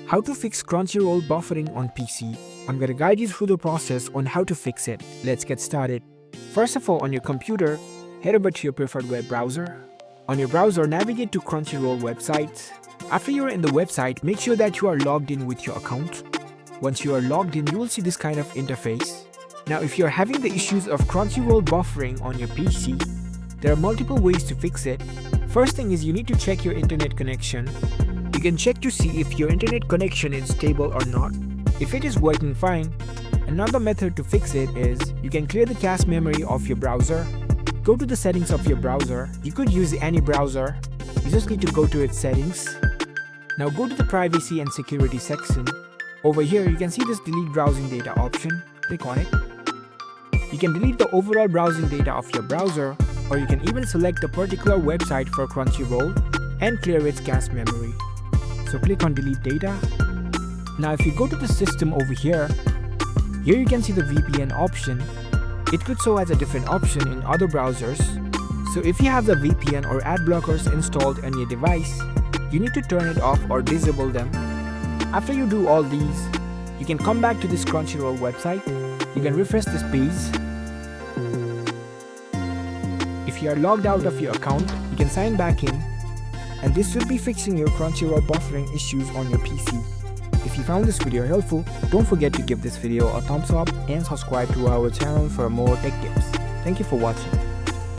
How to fix Crunchyroll buffering on PC. I'm gonna guide you through the process on how to fix it. Let's get started. First of all, on your computer, head over to your preferred web browser. On your browser, navigate to Crunchyroll website. After you're in the website, make sure that you are logged in with your account. Once you are logged in, you will see this kind of interface. Now, if you're having the issues of Crunchyroll buffering on your PC, there are multiple ways to fix it. First thing is you need to check your internet connection. You can check to see if your internet connection is stable or not. If it is working fine, another method to fix it is you can clear the cache memory of your browser. Go to the settings of your browser. You could use any browser. You just need to go to its settings. Now go to the privacy and security section. Over here you can see this delete browsing data option. Click on it. You can delete the overall browsing data of your browser, or you can even select a particular website for Crunchyroll and clear its cache memory. So click on delete data. Now if you go to the system over here you can see the VPN option. It could show as a different option in other browsers. So if you have the VPN or ad blockers installed on your device, you need to turn it off or disable them. After you do all these, you can come back to this Crunchyroll website. You can refresh this page. If you are logged out of your account, you can sign back in, and this should be fixing your Crunchyroll buffering issues on your PC. If you found this video helpful, don't forget to give this video a thumbs up and subscribe to our channel for more tech tips. Thank you for watching.